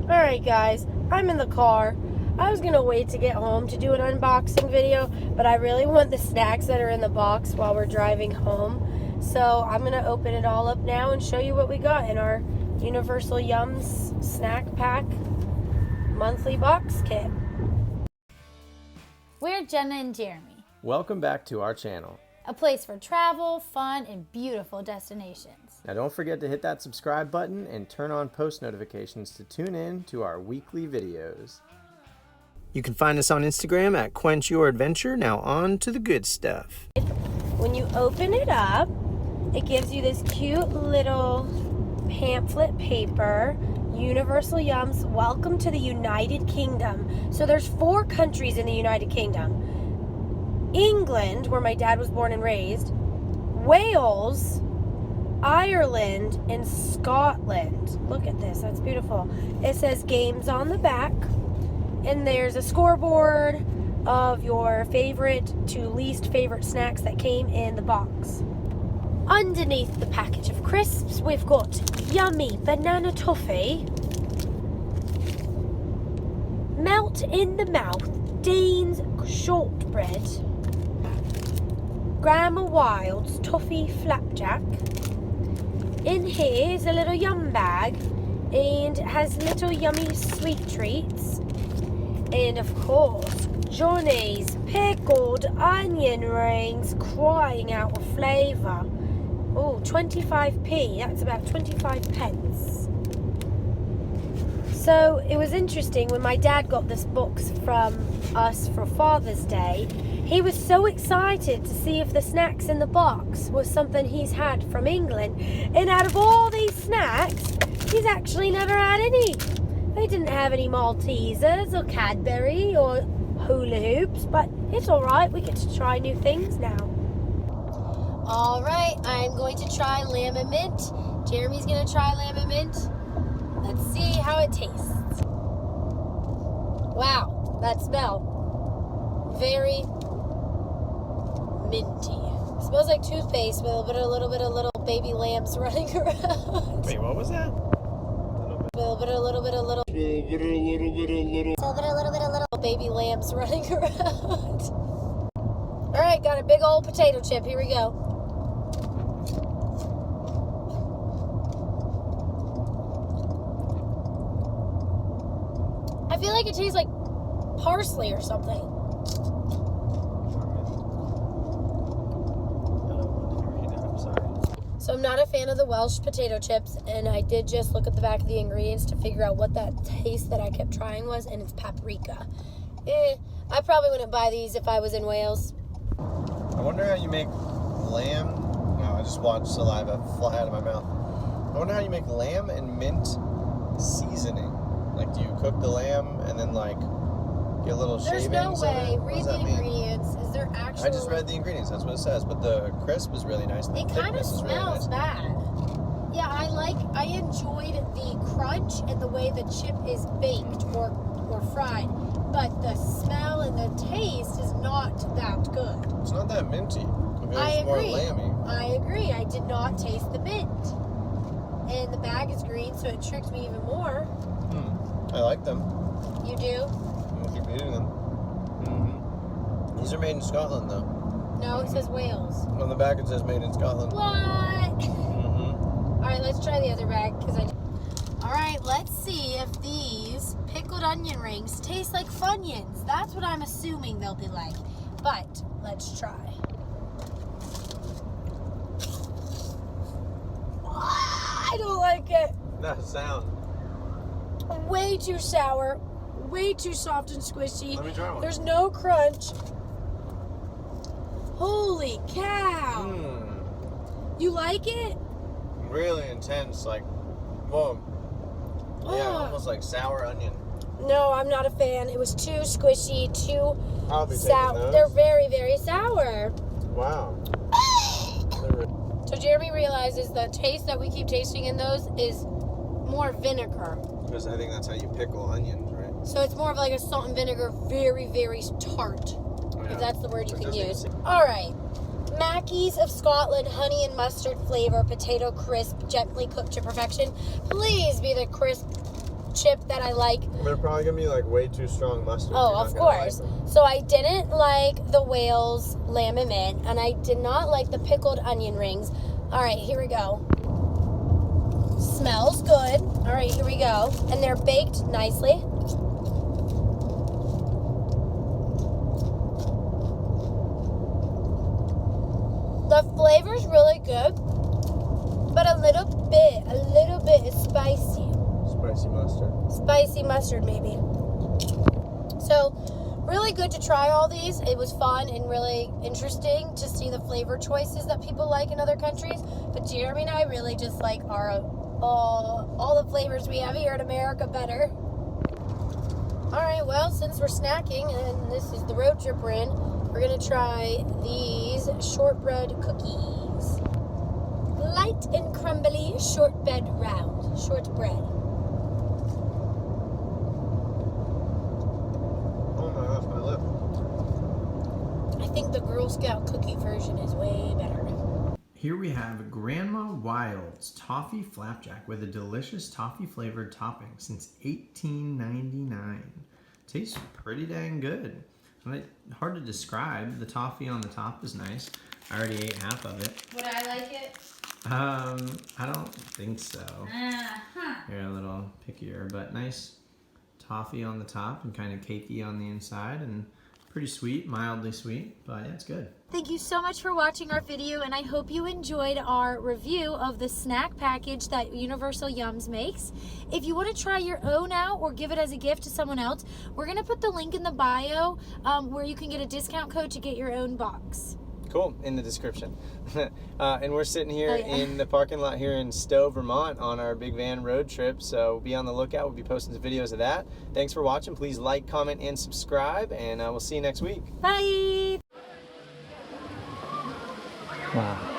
Alright guys, I'm in the car. I was gonna wait to get home to do an unboxing video, but I really want the snacks that are in the box while we're driving home. So I'm gonna open it all up now and show you what we got in our Universal YUMS snack pack monthly box kit. We're Jenna and Jeremy. Welcome back to our channel. A place for travel, fun, and beautiful destinations. Now don't forget to hit that subscribe button and turn on post notifications to tune in to our weekly videos. You can find us on Instagram at Quench Your Adventure. Now on to the good stuff. When you open it up, it gives you this cute little pamphlet paper. Universal YUMS, welcome to the United Kingdom. So there's 4 countries in the United Kingdom. England, where my dad was born and raised, Wales, Ireland, and Scotland. Look at this, that's beautiful. It says games on the back, and there's a scoreboard of your favorite to least favorite snacks that came in the box. Underneath the package of crisps, we've got yummy banana toffee, melt in the mouth Dane's shortbread, Grandma Wild's Toffee Flapjack. In here is a little yum bag and has little yummy sweet treats. And of course, Johnny's pickled onion rings crying out with flavour. Oh, 25p, that's about 25 pence. So it was interesting when my dad got this box from us for Father's Day. He was so excited to see if the snacks in the box was something he's had from England. And out of all these snacks, he's actually never had any. They didn't have any Maltesers or Cadbury or hula hoops, but it's alright, we get to try new things now. Alright, I'm going to try lamb and mint. Jeremy's going to try lamb and mint. Let's see how it tastes. Wow, that smell. Very minty. It smells like toothpaste with a little bit of little baby lambs running around. Wait, what was that? A little bit of little baby lambs running around. Alright, got a big old potato chip. Here we go. I feel like it tastes like parsley or something. So I'm not a fan of the Welsh potato chips, and I did just look at the back of the ingredients to figure out what that taste that I kept trying was, and it's paprika. I probably wouldn't buy these if I was in Wales. I wonder how you make lamb. No, I just watched saliva fly out of my mouth. I wonder how you make lamb and mint seasoning. Like, do you cook the lamb and then, like, get a little There's shavings no of way. it? What Read does the that mean? ingredients. Is there actually... I just read the ingredients. That's what it says. But the crisp is really nice. The It kind of thickness is really smells nice. bad. Yeah, I enjoyed the crunch and the way the chip is baked or fried, but the smell and the taste is not that good. It's not that minty. It I feels more agree. lamby. I agree. I did not taste the mint. And the bag is green, so it tricked me even more. I like them. You do? I'm gonna keep eating them. These are made in Scotland, though. No, it says Wales. On the back it says made in Scotland. What? Alright, let's try the other bag. Alright, let's see if these pickled onion rings taste like Funyuns. That's what I'm assuming they'll be like. But, let's try. I don't like it. That sound. Way too sour. Way too soft and squishy. Let me try one. There's no crunch. Holy cow. You like it? Really intense, like, whoa. Yeah, almost like sour onion. No, I'm not a fan. It was too squishy, too I'll be taking sour. those. They're very, very sour. Wow. So Jeremy realizes the taste that we keep tasting in those is more vinegar. Because I think that's how you pickle onions, right? So it's more of like a salt and vinegar, very, very tart. Yeah. If that's the word you So it can doesn't use. even All right. Mackey's of Scotland honey and mustard flavor potato crisp gently cooked to perfection. Please be the crisp chip that I like. They're probably gonna be like way too strong mustard. Oh, of course. So I didn't like the Wales lamb and mint, and I did not like the pickled onion rings. All right, here we go. Smells good. All right, here we go. And they're baked nicely. The flavor's really good, but a little bit is spicy. Spicy mustard. Spicy mustard, maybe. So, really good to try all these. It was fun and really interesting to see the flavor choices that people like in other countries. But Jeremy and I really just like all the flavors we have here in America better. All right, well, since we're snacking and this is the road trip we're in, we're gonna try these shortbread cookies. Light and crumbly shortbread. Oh my gosh, my lip. I think the Girl Scout cookie version is way better. Here we have Grandma Wild's Toffee Flapjack with a delicious toffee flavored topping since 1899. Tastes pretty dang good. Hard to describe. The toffee on the top is nice. I already ate half of it. Would I like it? I don't think so. You're a little pickier, but nice toffee on the top and kind of cakey on the inside and pretty sweet, mildly sweet, but yeah, it's good. Thank you so much for watching our video, and I hope you enjoyed our review of the snack package that Universal Yums makes. If you want to try your own out or give it as a gift to someone else, we're going to put the link in the bio where you can get a discount code to get your own box. Cool, in the description. And we're sitting here in the parking lot here in Stowe, Vermont on our big van road trip, so be on the lookout. We'll be posting some videos of that. Thanks for watching. Please like, comment, and subscribe, and we'll see you next week. Bye! Wow.